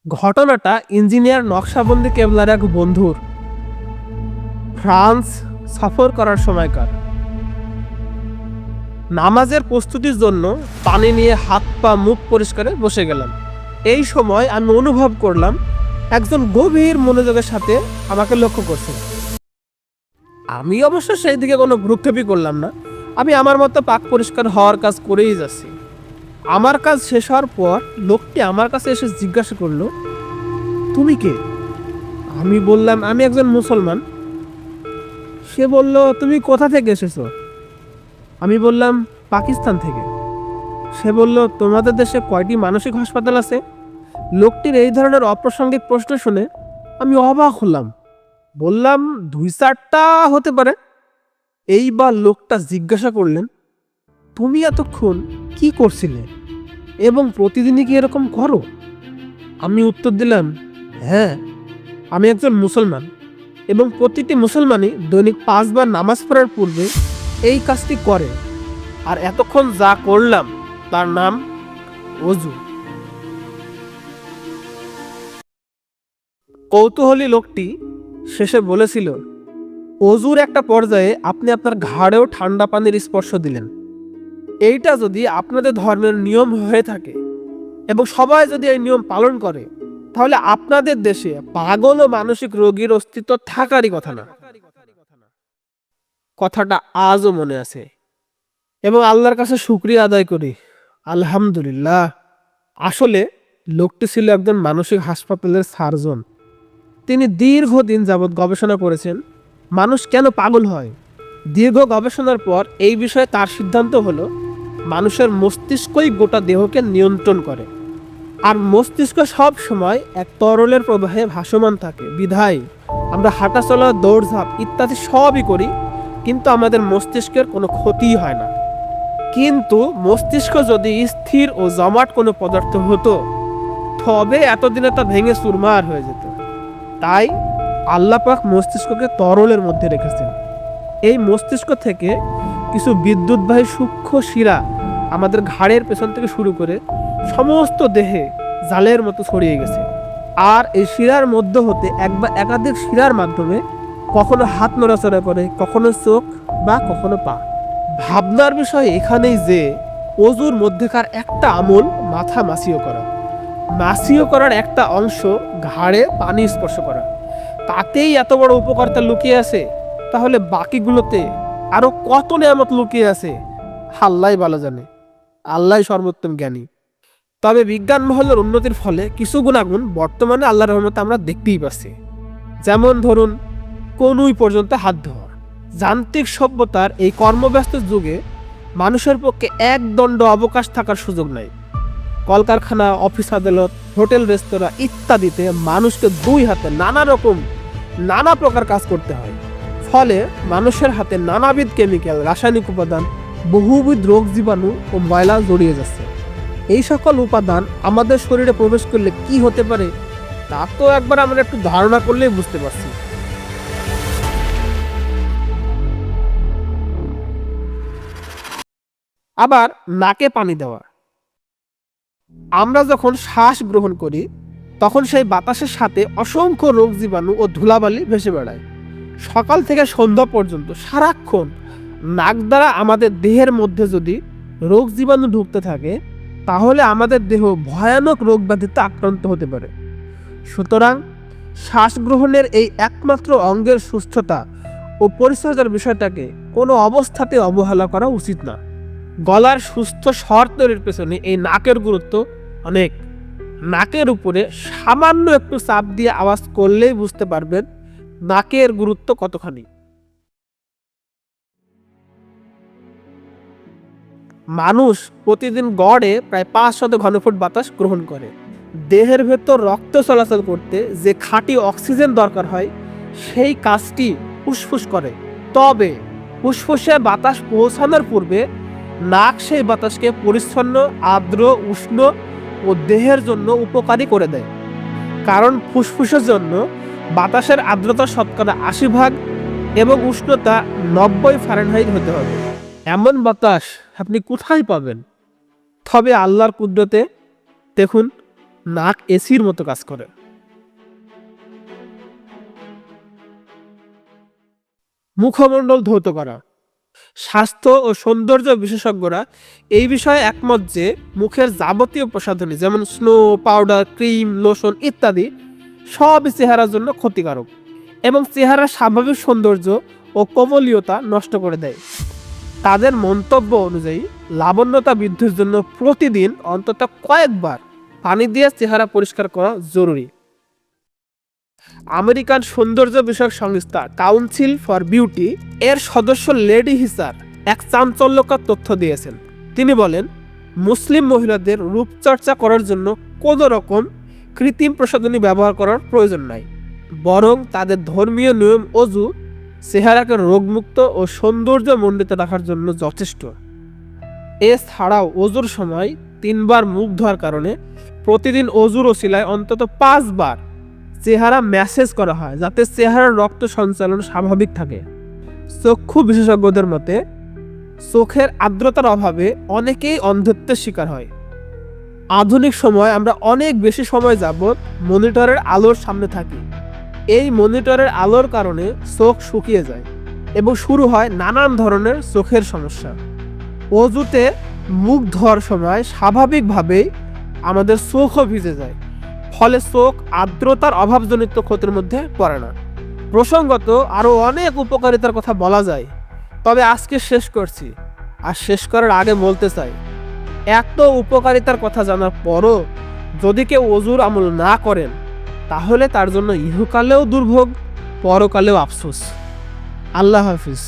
ঘটনাটা ইঞ্জিনিয়ার নকশাবন্দি কেবলার এক বন্ধুর ফ্রান্স সফর করার সময়কার। নামাজের প্রস্তুতির জন্য পানি নিয়ে হাত পা মুখ পরিষ্কারে বসে গেলাম। এই সময় আমি অনুভব করলাম একজন গভীর মনোযোগের সাথে আমাকে লক্ষ্য করছে। আমি অবশ্য সেই দিকে কোনো ভ্রুক্ষেপই করলাম না। আমি আমার মতো পাক পরিষ্কার হওয়ার কাজ করেই যাচ্ছি। আমার কাজ শেষ হওয়ার পর লোকটি আমার কাছে এসে জিজ্ঞাসা করলো, তুমি কে? আমি বললাম, আমি একজন মুসলমান। সে বলল, তুমি কোথা থেকে এসেছো? আমি বললাম, পাকিস্তান থেকে। সে বলল, তোমাদের দেশে কয়টি মানসিক হাসপাতাল আছে? লোকটির এই ধরনের অপ্রাসঙ্গিক প্রশ্ন শুনে আমি অবাক হলাম। বললাম, 2-4টা হতে পারে। এইবার লোকটা জিজ্ঞাসা করলেন, তুমি এতক্ষণ কি করছিলে এবং প্রতিদিনই কি এরকম করো? আমি উত্তর দিলাম, হ্যাঁ, আমি একজন মুসলমান এবং প্রতিটি মুসলমানই দৈনিক 5 বার নামাজ পড়ার পূর্বে এই কাজটি করে। আর এতক্ষণ যা করলাম তার নাম ওযু। কৌতূহলী লোকটি শেষে বলেছিল, ওযুর একটা পর্যায়ে আপনি আপনার ঘাড়েও ঠান্ডা পানির স্পর্শ দিলেন। এইটা যদি আপনাদের ধর্মের নিয়ম হয়ে থাকে এবং সবাই যদি এই নিয়ম পালন করে, তাহলে আপনাদের দেশে পাগল ও মানসিক রোগীর অস্তিত্ব থাকারই কথা না। কথাটা আজও মনে আছে এবং আল্লাহর কাছে শুকরিয়া আদায় করি, আলহামদুলিল্লাহ। আসলে লোকটি ছিল একজন মানসিক হাসপাতালের সার্জন। তিনি দীর্ঘদিন যাবৎ গবেষণা করেছেন মানুষ কেন পাগল হয়। দীর্ঘ গবেষণার পর এই বিষয়ে তার সিদ্ধান্ত হলো মানুষের মস্তিষ্কই গোটা দেহকে নিয়ন্ত্রণ করে, আর মস্তিষ্ক সব সময় এক তরলের প্রবাহে ভাসমান থাকে। বিধায় আমরা হাঁটাচলা, দৌড়ঝাঁপ ইত্যাদি সবই করি, কিন্তু আমাদের মস্তিষ্কের কোনো ক্ষতিই হয় না। কিন্তু মস্তিষ্ক যদি স্থির ও জমাট কোনো পদার্থ হতো, তবে এতদিনে তা ভেঙে চুরমার হয়ে যেত। তাই আল্লাহ পাক মস্তিষ্ককে তরলের মধ্যে রেখেছেন। এই মস্তিষ্ক থেকে কিছু বিদ্যুৎবাহী সূক্ষ্ম শিরা আমাদের ঘাড়ের পেছন থেকে শুরু করে সমস্ত দেহে জালের মতো ছড়িয়ে গেছে। আর এই শিরার মধ্য হতে এক বা একাধিক শিরার মাধ্যমে কখনো হাত নড়াচড়া করে, কখনো চোখ বা কখনো পা। ভাবনার বিষয় এখানেই যে ওযুর মধ্যেকার একটা আমল মাথা মাসিও করা, মাসিও করার একটা অংশ ঘাড়ে পানি স্পর্শ করা, তাতেই এত বড় উপকারিতা লুকিয়ে আছে। তাহলে বাকিগুলোতে আরো কত নিয়ামত লুকিয়ে আছে আল্লাহই ভালো জানে, আল্লাহই সর্বোত্তম জ্ঞানী। তবে বিজ্ঞান মহলের উন্নতির ফলে কিছু গুণাগুণ বর্তমানে আল্লাহর রহমতে আমরা দেখতেই পাচ্ছি। যেমন ধরুন, কনুই পর্যন্ত হাত ধোয়া। যান্ত্রিক সভ্যতার এই কর্মব্যস্ত যুগে মানুষের পক্ষে এক দণ্ড অবকাশ থাকার সুযোগ নাই। কলকারখানা, অফিস আদালত, হোটেল, রেস্তোরাঁ ইত্যাদিতে মানুষকে 2 হাতে নানা প্রকার কাজ করতে হয়। ফলে মানুষের হাতে নানাবিধ কেমিক্যাল, রাসায়নিক উপাদান, বহুবিধ রোগ জীবাণু ও ময়লা জড়িয়ে যাচ্ছে। এই সকল উপাদান আমাদের শরীরে প্রবেশ করলে কি হতে পারে তা তো একবার আমরা একটু ধারণা করলেই বুঝতে পারছি। আবার নাকে পানি দেওয়া। আমরা যখন শ্বাস গ্রহণ করি তখন সেই বাতাসের সাথে অসংখ্য রোগ জীবাণু ও ধুলাবালি ভেসে বেড়ায়। সকাল থেকে সন্ধ্যা পর্যন্ত সারাক্ষণ নাক দ্বারা আমাদের দেহের মধ্যে যদি রোগ জীবাণু ঢুকতে থাকে, তাহলে আমাদের দেহ ভয়ানক রোগ ব্যাধিতে আক্রান্ত হতে পারে। সুতরাং শ্বাস গ্রহণের এই একমাত্র অঙ্গের সুস্থতা ও পরিচর্যার বিষয়টাকে কোনো অবস্থাতে অবহেলা করা উচিত না। গলার সুস্থ স্বর তৈরির পেছনে এই নাকের গুরুত্ব অনেক। নাকের উপরে সামান্য একটু চাপ দিয়ে আওয়াজ করলেই বুঝতে পারবেন নাকের গুরুত্ব কতখানি। মানুষ প্রতিদিন গড়ে প্রায় 500 ঘনফুট বাতাস গ্রহণ করে। দেহের ভেতর রক্ত চলাচল করতে যে খাঁটি অক্সিজেন দরকার হয়, সেই কাজটি ফুসফুস করে। তবে ফুসফুসে বাতাস পৌঁছানোর পূর্বে নাক সেই বাতাসকে পরিচ্ছন্ন, আর্দ্র, উষ্ণ ও দেহের জন্য উপকারী করে দেয়। কারণ ফুসফুসের জন্য বাতাসের আর্দ্রতা শতকরা 80% এবং উষ্ণতা 90 ফারেনহাইট হতে হবে। এমন বাতাস আপনি কোথায় পাবেন? তবে আল্লাহর কুদরতে দেখুন, নাক এসির মতো কাজ করে। মুখমণ্ডল ধৌত করা। স্বাস্থ্য ও সৌন্দর্য বিশেষজ্ঞরা এই বিষয়ে একমত যে মুখের যাবতীয় প্রসাধনী যেমন স্নো, পাউডার, ক্রিম, লোশন ইত্যাদি সবই চেহারার জন্য ক্ষতিকারক এবং চেহারার স্বাভাবিক সৌন্দর্য ও কোমলীয়তা নষ্ট করে দেয়। তাদের মন্তব্য অনুযায়ী লাবণ্যতা বৃদ্ধির জন্য প্রতিদিন অন্তত কয়েকবার পানি দিয়ে চেহারা পরিষ্কার করা জরুরি। আমেরিকান সৌন্দর্য বিষয়ক সংস্থা কাউন্সিল ফর বিউটি এর সদস্য লেডি হিসার এক চাঞ্চল্যকর তথ্য দিয়েছেন। তিনি বলেন, মুসলিম মহিলাদের রূপচর্চা করার জন্য কোনো রকম কৃত্রিম প্রসাধনী ব্যবহার করার প্রয়োজন নাই, বরং তাদের ধর্মীয় নিয়ম অজু চেহারাকে রোগমুক্ত ও সৌন্দর্যমণ্ডিত রাখার জন্য যথেষ্ট। এছাড়াও অজুর সময় 3 বার মুখ ধোয়ার কারণে প্রতিদিন অজুর ওসিলায় অন্তত 5 বার চেহারা ম্যাসেজ করা হয়, যাতে চেহারার রক্ত সঞ্চালন স্বাভাবিক থাকে। চক্ষু বিশেষজ্ঞদের মতে চোখের আর্দ্রতার অভাবে অনেকেই অন্ধত্বের শিকার হয়। আধুনিক সময় আমরা অনেক বেশি সময় যাবৎ মনিটরের আলোর সামনে থাকি। এই মনিটরের আলোর কারণে চোখ শুকিয়ে যায় এবং শুরু হয় নানান ধরনের চোখের সমস্যা। অজুতে মুখ ধোয়ার সময় স্বাভাবিকভাবেই আমাদের চোখও ভিজে যায়, ফলে চোখ আর্দ্রতার অভাবজনিত ক্ষতির মধ্যে পড়ে না। প্রসঙ্গত আরও অনেক উপকারিতার কথা বলা যায়, তবে আজকে শেষ করছি। আর শেষ করার আগে বলতে চাই, এত উপকারিতার কথা জানার পরও যদি কেউ অজুর আমল না করেন, তাহলে তার জন্য ইহকালেও দুর্ভোগ, পরকালেও আফসোস। আল্লাহ হাফিজ।